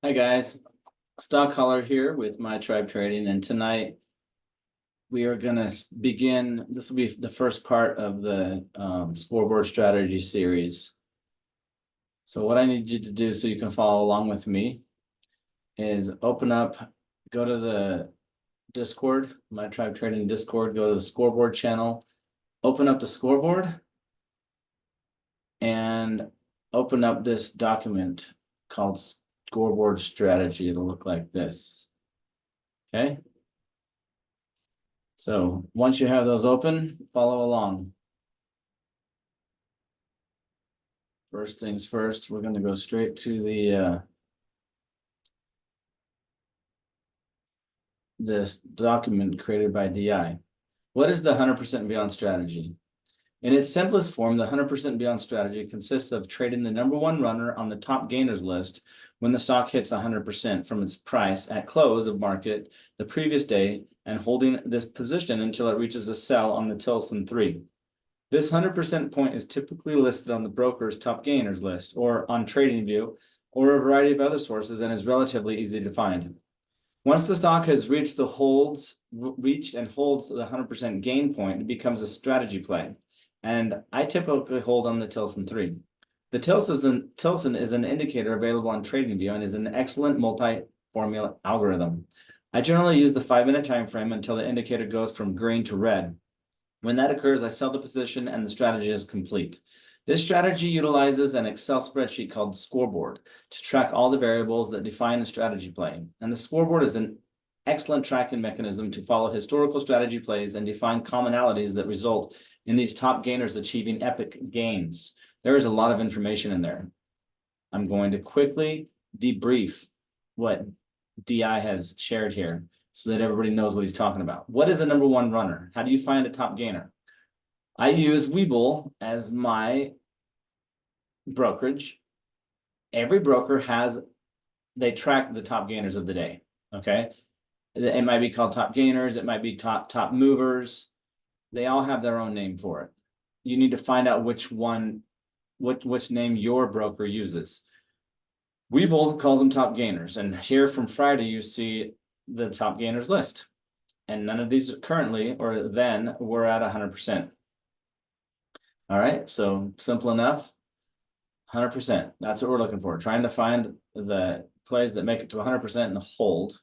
Hi guys, Stock Caller here with My Tribe Trading, and tonight we are going to begin. This will be the first part of the Scoreboard strategy series. So what I need you to do so you can follow along with me is open up, go to the Discord, My Tribe Trading Discord, go to the Scoreboard channel, open up the Scoreboard, and open up this document called Scoreboard strategy. It'll look like this. Okay. So once you have those open, follow along. First things first, we're going to go straight to the this document created by DI. What is the 100% Beyond strategy? In its simplest form, the 100% Beyond strategy consists of trading the #1 runner on the top gainers list when the stock hits 100% from its price at close of market the previous day and holding this position until it reaches a sell on the Tilson T3. This 100% point is typically listed on the broker's top gainers list or on TradingView or a variety of other sources and is relatively easy to find. Once the stock has reached and holds the 100% gain point, it becomes a strategy play. And I typically hold on the Tilson T3. The Tilson is an indicator available on TradingView and is an excellent multi-formula algorithm. I generally use the 5-minute time frame until the indicator goes from green to red. When that occurs, I sell the position and the strategy is complete. This strategy utilizes an Excel spreadsheet called Scoreboard to track all the variables that define the strategy play. And the Scoreboard is an excellent tracking mechanism to follow historical strategy plays and define commonalities that result in these top gainers achieving epic gains. There is a lot of information in there. I'm going to quickly debrief what DI has shared here so that everybody knows what he's talking about. What is a #1 runner? How do you find a top gainer? I use Webull as my brokerage. Every broker they track the top gainers of the day, okay? It might be called top gainers, it might be top movers. They all have their own name for it. You need to find out which name your broker uses. Webull calls them top gainers, and here from Friday you see the top gainers list, and none of these currently or then were at 100%. All right, so simple enough. 100%. That's what we're looking for. Trying to find the plays that make it to 100% and hold.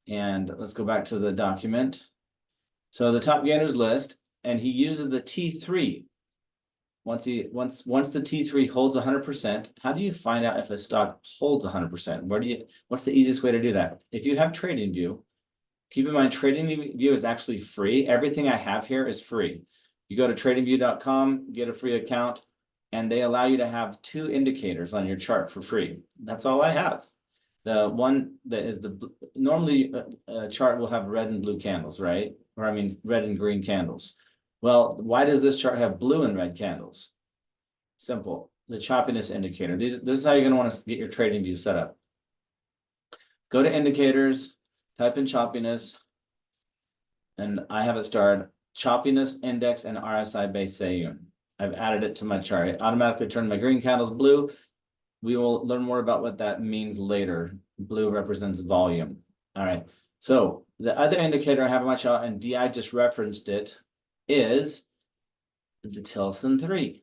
And let's go back to the document. So the top gainers list, and he uses the T3. Once the T3 holds 100%, how do you find out if a stock holds 100%? What's the easiest way to do that? If you have TradingView, keep in mind TradingView is actually free. Everything I have here is free. You go to tradingview.com, get a free account, and they allow you to have 2 indicators on your chart for free. That's all I have. The one that is normally a chart will have red and blue candles, right? Or I mean, red and green candles. Well, why does this chart have blue and red candles? Simple, the choppiness indicator. This is how you're going to want to get your TradingView set up. Go to indicators, type in choppiness, and I have it starred choppiness index and RSI base Sayun. I've added it to my chart. It automatically turned my green candles blue. We will learn more about what that means later. Blue represents volume. All right. So the other indicator I have in my chart, and DI just referenced it, is the Tilson T3.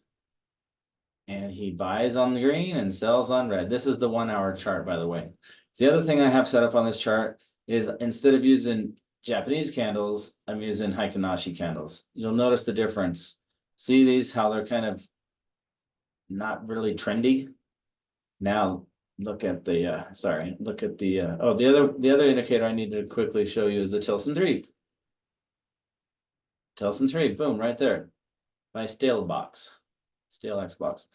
And he buys on the green and sells on red. This is the 1-hour chart, by the way. The other thing I have set up on this chart is instead of using Japanese candles, I'm using Heikin-Ashi candles. You'll notice the difference. See these, how they're kind of not really trendy. Now look at the the other indicator I need to quickly show you is the Tilson T3. Tilson T3, boom, right there. By Stalex box.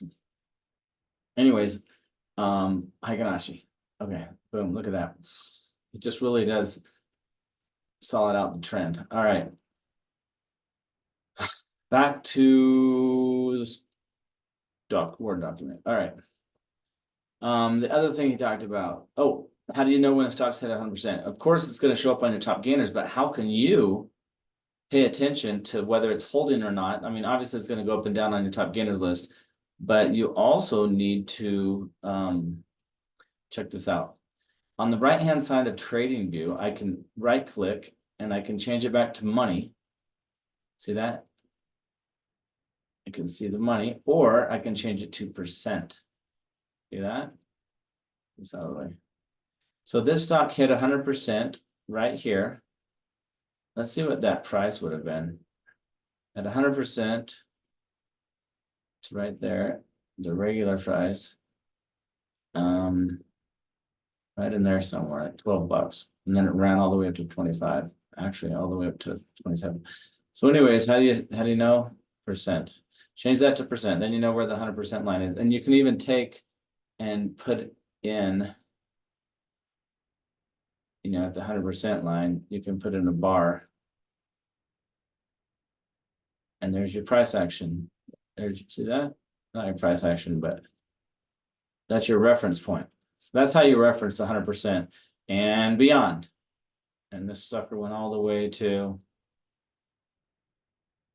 Anyways, Heikin-Ashi. Okay, boom, look at that. It just really does solid out the trend. All right. Back to this Word document. All right. The other thing he talked about, how do you know when a stock's hit 100%? Of course, it's going to show up on your top gainers, but how can you pay attention to whether it's holding or not? I mean, obviously, it's going to go up and down on your top gainers list, but you also need to check this out. On the right-hand side of trading view, I can right click and I can change it back to money. See that? I can see the money, or I can change it to percent. See that? It's out of the way. So this stock hit 100% right here. Let's see what that price would have been. At 100%, it's right there, the regular price. Right in there somewhere at 12 bucks. And then it ran all the way up to 25. Actually, all the way up to 27. So anyways, how do you know? Percent. Change that to percent. Then you know where the 100% line is. And you can even take and put in, you know, at the 100% line, you can put in a bar. And there's your price action. There's, see that? Not your price action, but that's your reference point. So that's how you reference 100% and beyond. And this sucker went all the way to,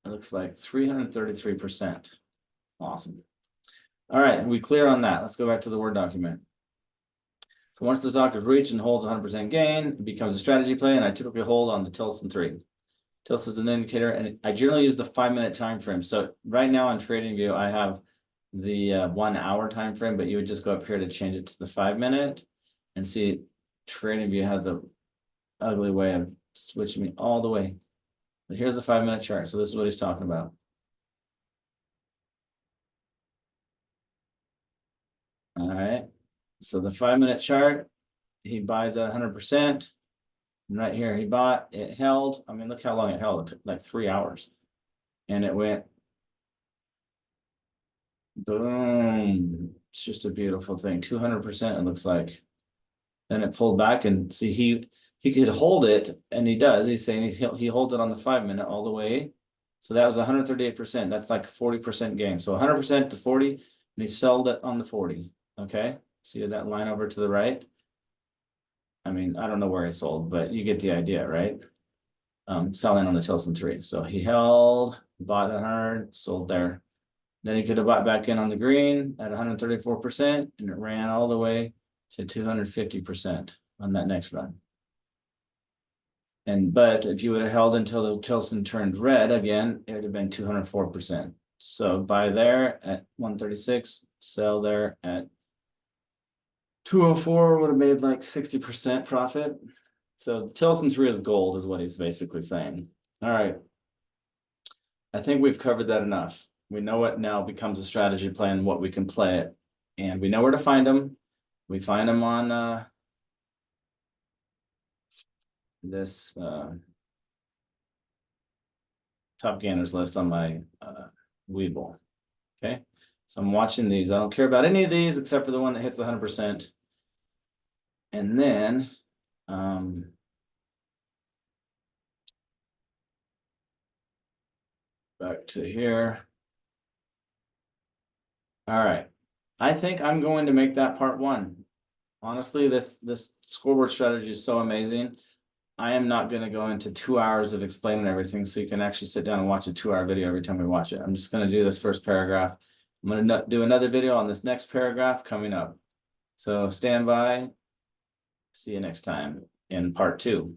it looks like 333%. Awesome. All right, we clear on that. Let's go back to the Word document. So once the stock is reached and holds 100% gain, it becomes a strategy play, and I typically hold on the Tilson 3. Tilson is an indicator, and I generally use the 5-minute time frame. So right now on TradingView, I have the 1 hour time frame, but you would just go up here to change it to the 5-minute, and see TradingView has the ugly way of switching me all the way. But here's the 5-minute chart. So this is what he's talking about. All right. So the 5-minute chart, he buys at 100%. And right here, he bought, it held. I mean, look how long it held, like 3 hours. And it went boom. It's just a beautiful thing. 200%, it looks like. Then it pulled back, and see, he could hold it, and he does. He's saying he holds it on the 5-minute all the way. So that was 138%. That's like 40% gain. So 100% to 40, and he sold it on the 40. Okay, see that line over to the right? I mean, I don't know where he sold, but you get the idea, right? Selling on the Tilson 3. So he held, bought at 100, sold there. Then he could have bought back in on the green at 134%, and it ran all the way to 250% on that next run. But if you would have held until the Tilson turned red again, it would have been 204%. So buy there at 136, sell there at 204, would have made like 60% profit. So Tilson 3 is gold, is what he's basically saying. All right. I think we've covered that enough. We know what now becomes a strategy plan, what we can play it, and we know where to find them. We find them on this top gainers list on my Webull. Okay, so I'm watching these. I don't care about any of these except for the one that hits 100%. And then back to here. All right, I think I'm going to make that part 1. Honestly, this scoreboard strategy is so amazing. I am not going to go into 2 hours of explaining everything, so you can actually sit down and watch a 2-hour video every time we watch it. I'm just going to do this first paragraph. I'm going to do another video on this next paragraph coming up. So stand by. See you next time in part 2.